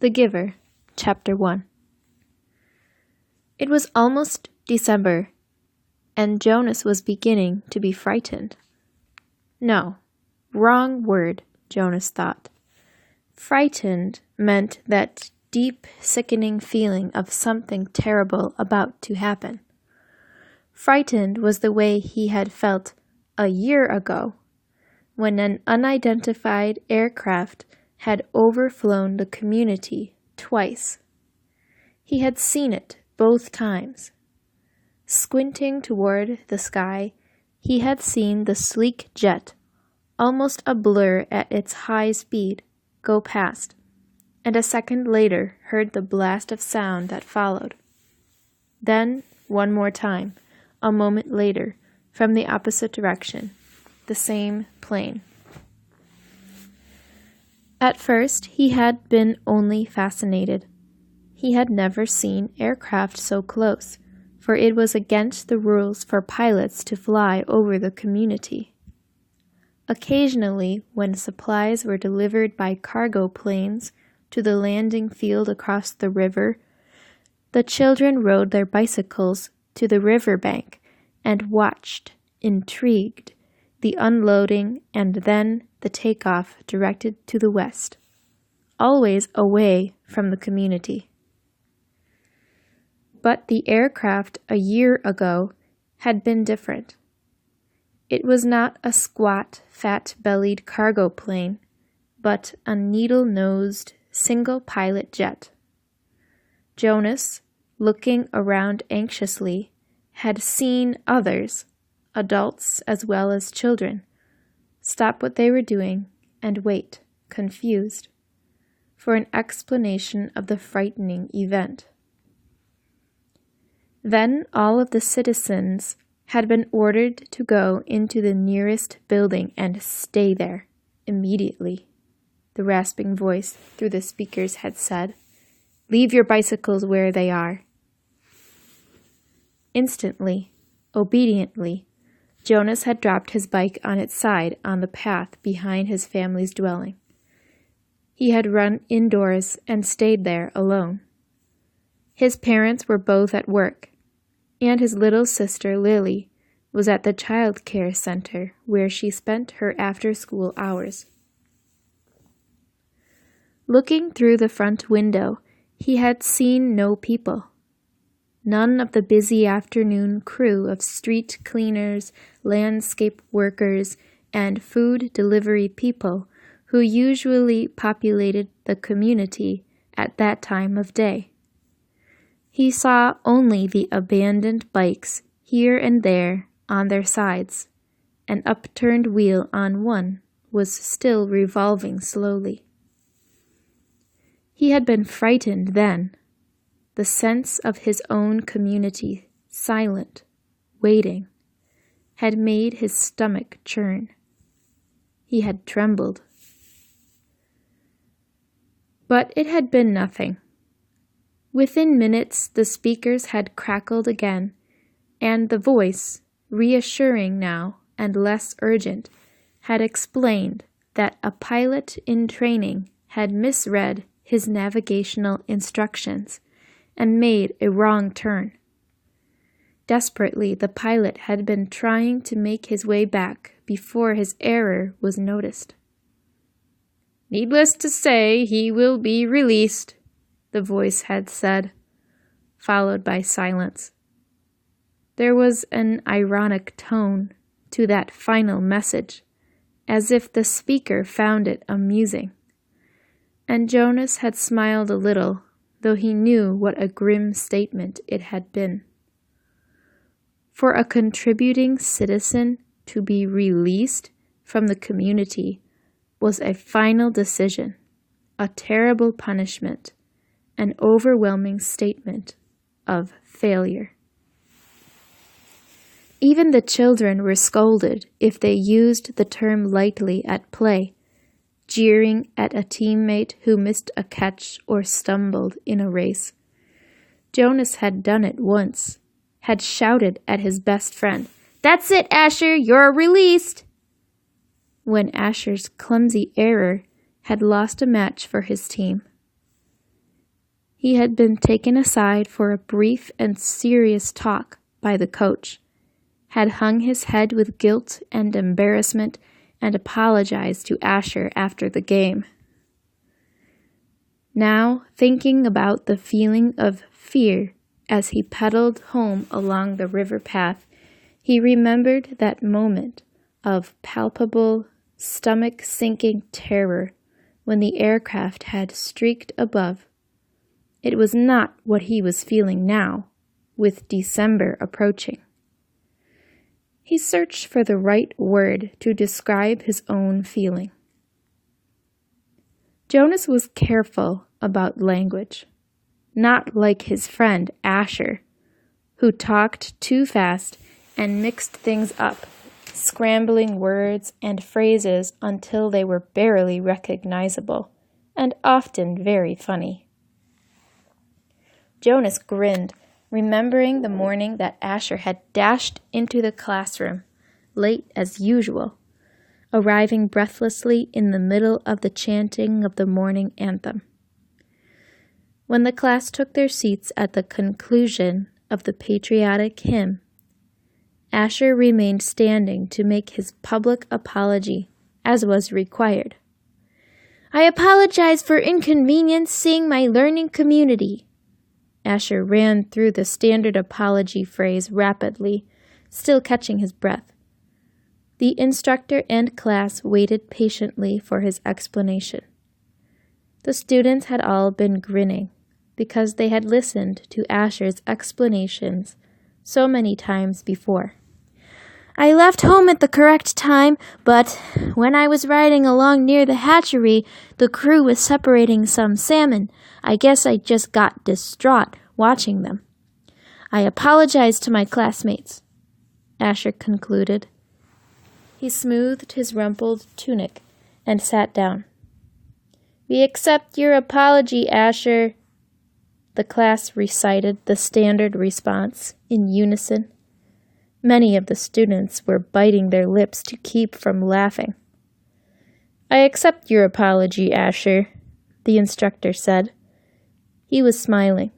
The Giver, Chapter 1. It was almost December, and Jonas was beginning to be frightened. No, wrong word, Jonas thought. Frightened meant that deep, sickening feeling of something terrible about to happen. Frightened was the way he had felt a year ago, when an unidentified aircraft had overflown the community twice. He had seen it both times. Squinting toward the sky, he had seen the sleek jet, almost a blur at its high speed, go past, and a second later heard the blast of sound that followed. Then, one more time, a moment later, from the opposite direction, the same plane. At first, he had been only fascinated. He had never seen aircraft so close, for it was against the rules for pilots to fly over the community. Occasionally, when supplies were delivered by cargo planes to the landing field across the river, the children rode their bicycles to the riverbank and watched, intrigued, the unloading and then the takeoff directed to the west, always away from the community. But the aircraft a year ago had been different. It was not a squat, fat-bellied cargo plane, but a needle-nosed, single-pilot jet. Jonas, looking around anxiously, had seen others, adults as well as children, stop what they were doing and wait, confused, for an explanation of the frightening event. Then all of the citizens had been ordered to go into the nearest building and stay there immediately. The rasping voice through the speakers had said, "Leave your bicycles where they are." Instantly, obediently, Jonas had dropped his bike on its side on the path behind his family's dwelling. He had run indoors and stayed there alone. His parents were both at work, and his little sister Lily was at the child care center where she spent her after-school hours. Looking through the front window, he had seen no people. None of the busy afternoon crew of street cleaners, landscape workers, and food delivery people who usually populated the community at that time of day. He saw only the abandoned bikes here and there on their sides. An upturned wheel on one was still revolving slowly. He had been frightened then. The sense of his own community, silent, waiting, had made his stomach churn. He had trembled. But it had been nothing. Within minutes, the speakers had crackled again, and the voice, reassuring now and less urgent, had explained that a pilot in training had misread his navigational instructions and made a wrong turn. Desperately, the pilot had been trying to make his way back before his error was noticed. "Needless to say, he will be released," the voice had said, followed by silence. There was an ironic tone to that final message, as if the speaker found it amusing. And Jonas had smiled a little, though he knew what a grim statement it had been. For a contributing citizen to be released from the community was a final decision, a terrible punishment, an overwhelming statement of failure. Even the children were scolded if they used the term lightly at play, jeering at a teammate who missed a catch or stumbled in a race. Jonas had done it once, had shouted at his best friend, "That's it, Asher, you're released!" when Asher's clumsy error had lost a match for his team. he had been taken aside for a brief and serious talk by the coach, had hung his head with guilt and embarrassment, and apologized to Asher after the game. Now, thinking about the feeling of fear as he pedaled home along the river path, he remembered that moment of palpable, stomach-sinking terror when the aircraft had streaked above. It was not what he was feeling now, with December approaching. He searched for the right word to describe his own feeling. Jonas was careful about language, not like his friend Asher, who talked too fast and mixed things up, scrambling words and phrases until they were barely recognizable, and often very funny. Jonas grinned, remembering the morning that Asher had dashed into the classroom, late as usual, arriving breathlessly in the middle of the chanting of the morning anthem. When the class took their seats at the conclusion of the patriotic hymn, Asher remained standing to make his public apology, as was required. "I apologize for inconveniencing my learning community." Asher ran through the standard apology phrase rapidly, still catching his breath. The instructor and class waited patiently for his explanation. The students had all been grinning because they had listened to Asher's explanations so many times before. "I left home at the correct time, but when I was riding along near the hatchery, the crew was separating some salmon. I guess I just got distraught watching them. I apologize to my classmates," Asher concluded. He smoothed his rumpled tunic and sat down. "We accept your apology, Asher." The class recited the standard response in unison. Many of the students were biting their lips to keep from laughing. "I accept your apology, Asher," the instructor said. He was smiling.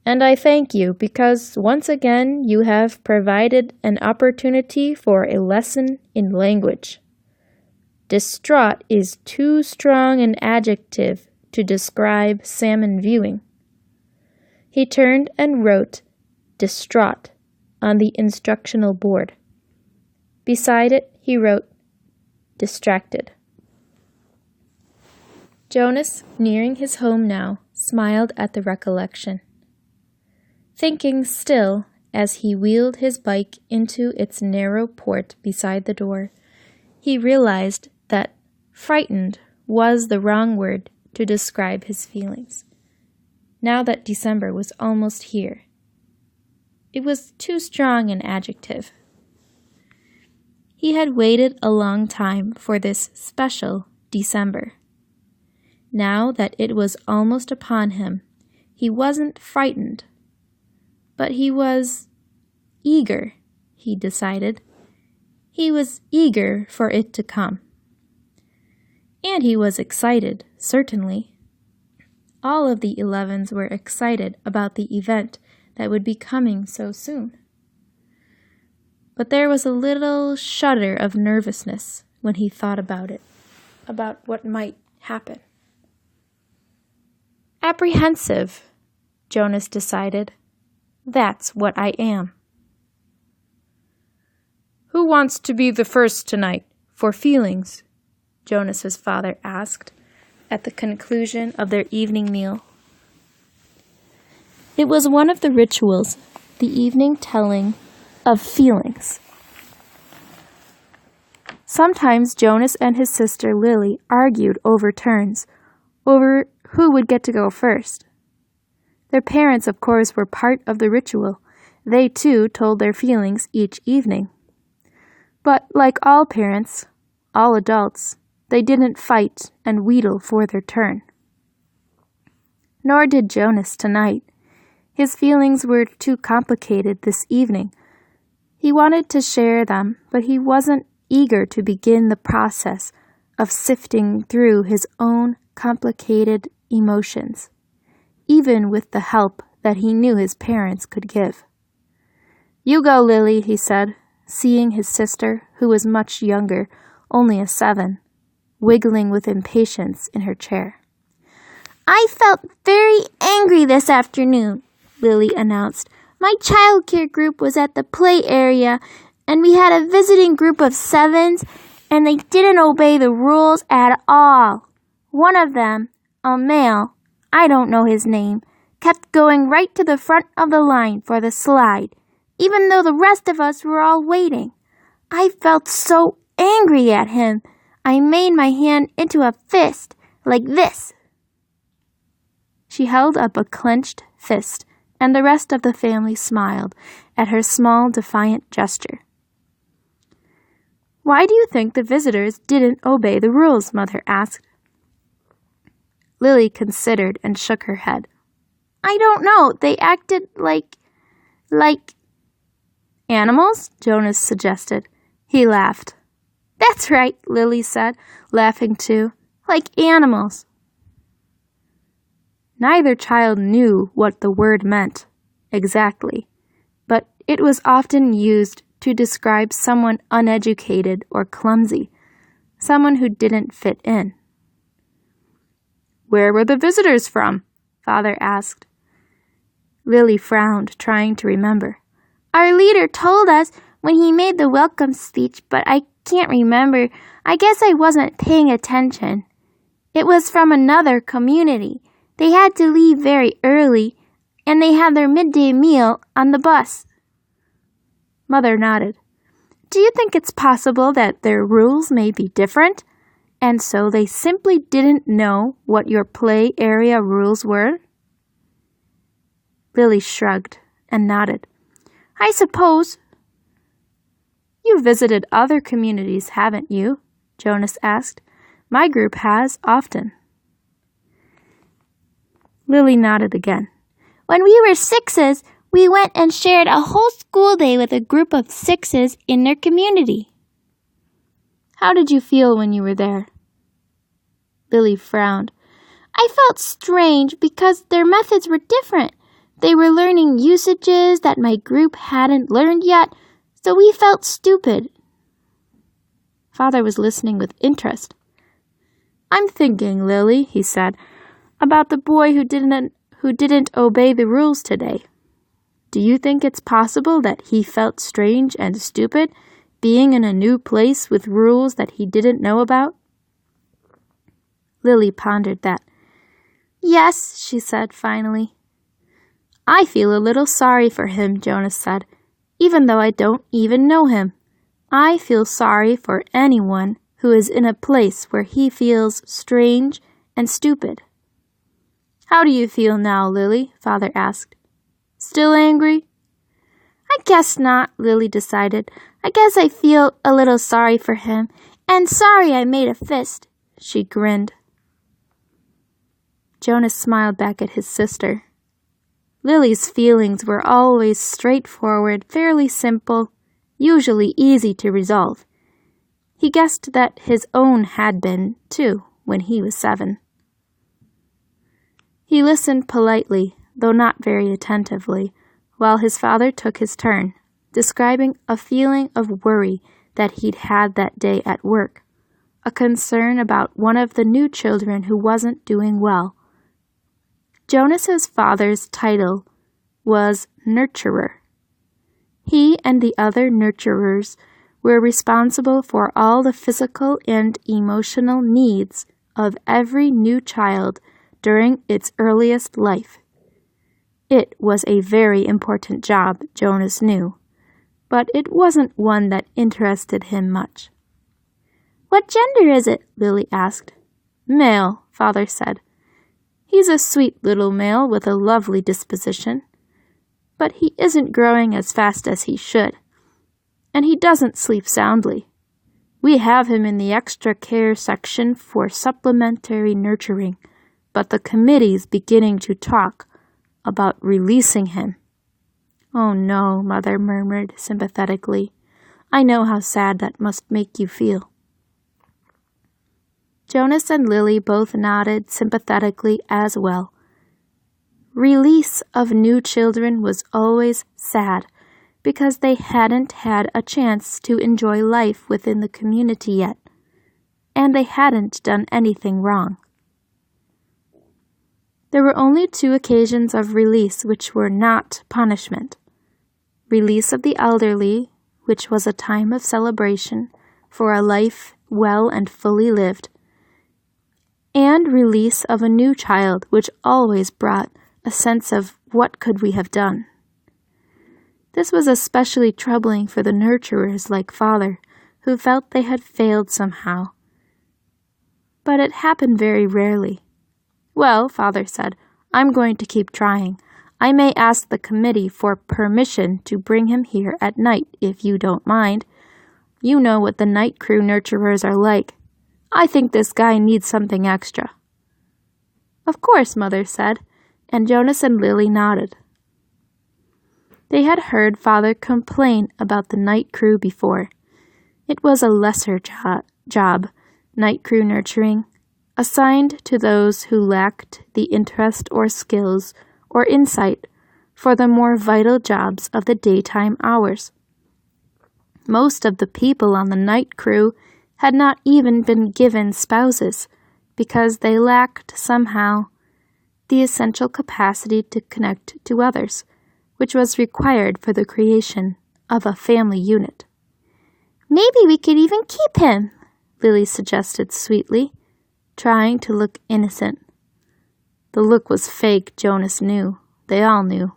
"And I thank you because once again you have provided an opportunity for a lesson in language. Distraught is too strong an adjective to describe salmon viewing." He turned and wrote "distraught" on the instructional board. Beside it, he wrote "distracted." Jonas, nearing his home now, smiled at the recollection. Thinking still, as he wheeled his bike into its narrow port beside the door, he realized that frightened was the wrong word to describe his feelings. Now that December was almost here, it was too strong an adjective. He had waited a long time for this special December. Now that it was almost upon him, he wasn't frightened, but he was eager, he decided. He was eager for it to come. And he was excited, certainly. All of the 11s were excited about the event that would be coming so soon. But there was a little shudder of nervousness when he thought about it, about what might happen. Apprehensive, Jonas decided. That's what I am. "Who wants to be the first tonight, for feelings?" Jonas's father asked at the conclusion of their evening meal. It was one of the rituals, the evening telling of feelings. Sometimes Jonas and his sister Lily argued over turns, over who would get to go first. Their parents, of course, were part of the ritual. They, too, told their feelings each evening. But like all parents, all adults, they didn't fight and wheedle for their turn. Nor did Jonas tonight. His feelings were too complicated this evening. He wanted to share them, but he wasn't eager to begin the process of sifting through his own complicated emotions. even with the help that he knew his parents could give. "You go, Lily," he said, seeing his sister, who was much younger, only 7, wiggling with impatience in her chair. "I felt very angry this afternoon," Lily announced. "My childcare group was at the play area, and we had a visiting group of 7s, and they didn't obey the rules at all. One of them, a male, I don't know his name, kept going right to the front of the line for the slide, even though the rest of us were all waiting. I felt so angry at him, I made my hand into a fist, like this." She held up a clenched fist, and the rest of the family smiled at her small, defiant gesture. "Why do you think the visitors didn't obey the rules?" Mother asked. Lily considered and shook her head. "I don't know. They acted like animals," Jonas suggested. He laughed. "That's right," Lily said, laughing too. "Like animals." Neither child knew what the word meant exactly, but it was often used to describe someone uneducated or clumsy, someone who didn't fit in. "Where were the visitors from?" Father asked. Lily frowned, trying to remember. "Our leader told us when he made the welcome speech, but I can't remember. I guess I wasn't paying attention. It was from another community. They had to leave very early, and they had their midday meal on the bus." Mother nodded. "Do you think it's possible that their rules may be different, and so they simply didn't know what your play area rules were?" Lily shrugged and nodded. "I suppose." "You visited other communities, haven't you?" Jonas asked. "My group has, often." Lily nodded again. "When we were 6s, we went and shared a whole school day with a group of 6s in their community." "How did you feel when you were there?" Lily frowned. "I felt strange because their methods were different. They were learning usages that my group hadn't learned yet, so we felt stupid." Father was listening with interest. "I'm thinking, Lily," he said, "about the boy who didn't obey the rules today. Do you think it's possible that he felt strange and stupid, being in a new place with rules that he didn't know about?" Lily pondered that. "Yes," she said finally. "I feel a little sorry for him," Jonas said, "even though I don't even know him. I feel sorry for anyone who is in a place where he feels strange and stupid." "How do you feel now, Lily?" Father asked. "Still angry?" "I guess not," Lily decided. "I guess I feel a little sorry for him, and sorry I made a fist." She grinned. Jonas smiled back at his sister. Lily's feelings were always straightforward, fairly simple, usually easy to resolve. He guessed that his own had been, too, when he was 7. He listened politely, though not very attentively, while his father took his turn, describing a feeling of worry that he'd had that day at work, a concern about one of the new children who wasn't doing well. Jonas's father's title was nurturer. He and the other nurturers were responsible for all the physical and emotional needs of every new child during its earliest life. It was a very important job, Jonas knew, but it wasn't one that interested him much. "What gender is it?" Lily asked. "Male," Father said. "He's a sweet little male with a lovely disposition, but he isn't growing as fast as he should, and he doesn't sleep soundly. We have him in the extra care section for supplementary nurturing, but the committee's beginning to talk about releasing him." "Oh no," Mother murmured sympathetically. "I know how sad that must make you feel." Jonas and Lily both nodded sympathetically as well. Release of new children was always sad because they hadn't had a chance to enjoy life within the community yet, and they hadn't done anything wrong. There were only 2 occasions of release which were not punishment. Release of the elderly, which was a time of celebration for a life well and fully lived, and release of a new child, which always brought a sense of what could we have done. This was especially troubling for the nurturers like Father, who felt they had failed somehow. But it happened very rarely. Well, Father said, I'm going to keep trying. I may ask the committee for permission to bring him here at night, if you don't mind. You know what the night crew nurturers are like. I think this guy needs something extra. Of course, Mother said, and Jonas and Lily nodded. They had heard Father complain about the night crew before. It was a lesser job, night crew nurturing, assigned to those who lacked the interest or skills or insight for the more vital jobs of the daytime hours. Most of the people on the night crew had not even been given spouses because they lacked somehow the essential capacity to connect to others, which was required for the creation of a family unit. Maybe we could even keep him, Lily suggested sweetly, trying to look innocent. The look was fake, Jonas knew. They all knew.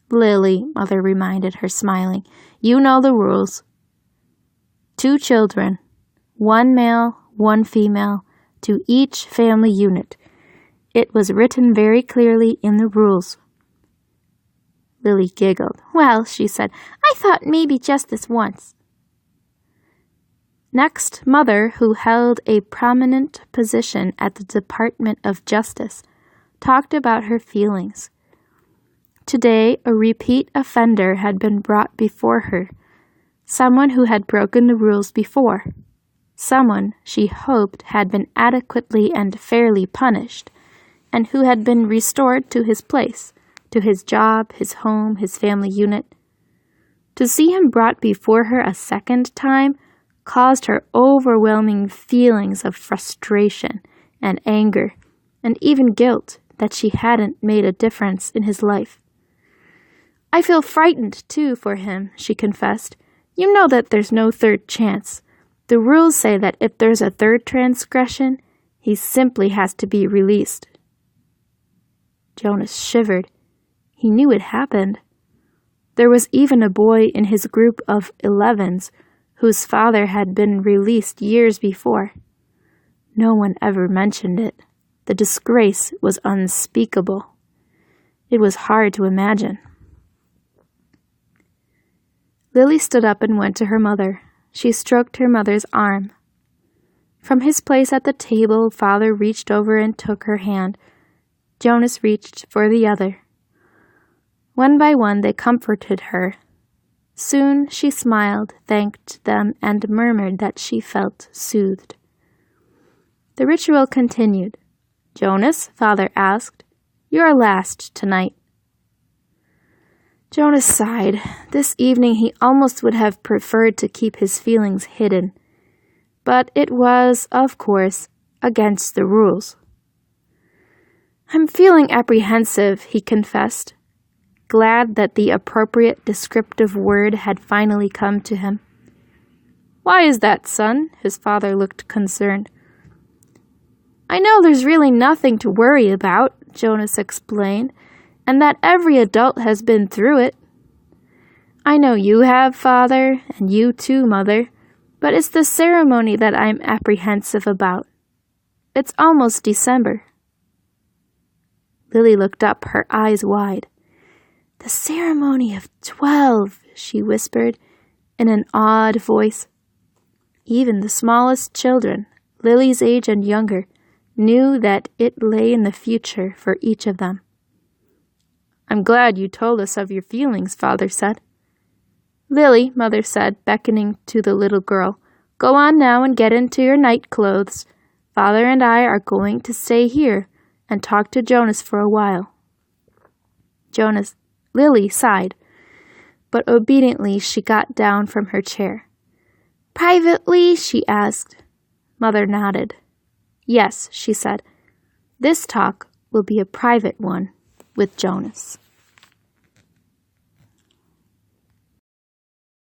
Lily, Mother reminded her, smiling, you know the rules. 2 children, 1 male, 1 female, to each family unit. It was written very clearly in the rules. Lily giggled. Well, she said, I thought maybe just this once. Next, Mother, who held a prominent position at the Department of Justice, talked about her feelings. Today, a repeat offender had been brought before her, someone who had broken the rules before, someone she hoped had been adequately and fairly punished, and who had been restored to his place, to his job, his home, his family unit. To see him brought before her a second time caused her overwhelming feelings of frustration and anger, and even guilt that she hadn't made a difference in his life. I feel frightened, too, for him, she confessed. You know that there's no third chance. The rules say that if there's a third transgression, he simply has to be released. Jonas shivered. He knew it happened. There was even a boy in his group of 11s whose father had been released years before. No one ever mentioned it. The disgrace was unspeakable. It was hard to imagine. Lily stood up and went to her mother. She stroked her mother's arm. From his place at the table, Father reached over and took her hand. Jonas reached for the other. One by one they comforted her. Soon she smiled, thanked them, and murmured that she felt soothed. The ritual continued. Jonas, Father asked, you're last tonight. Jonas sighed. This evening he almost would have preferred to keep his feelings hidden. But it was, of course, against the rules. I'm feeling apprehensive, he confessed, glad that the appropriate descriptive word had finally come to him. Why is that, son? His father looked concerned. I know there's really nothing to worry about, Jonas explained, and that every adult has been through it. I know you have, Father, and you too, Mother, but it's the ceremony that I'm apprehensive about. It's almost December. Lily looked up, her eyes wide. The ceremony of 12, she whispered in an awed voice. Even the smallest children, Lily's age and younger, knew that it lay in the future for each of them. I'm glad you told us of your feelings, Father said. Lily, Mother said, beckoning to the little girl, go on now and get into your night clothes. Father and I are going to stay here and talk to Jonas for a while. Lily sighed, but obediently she got down from her chair. "Privately?" she asked. Mother nodded. "Yes," she said. "This talk will be a private one with Jonas."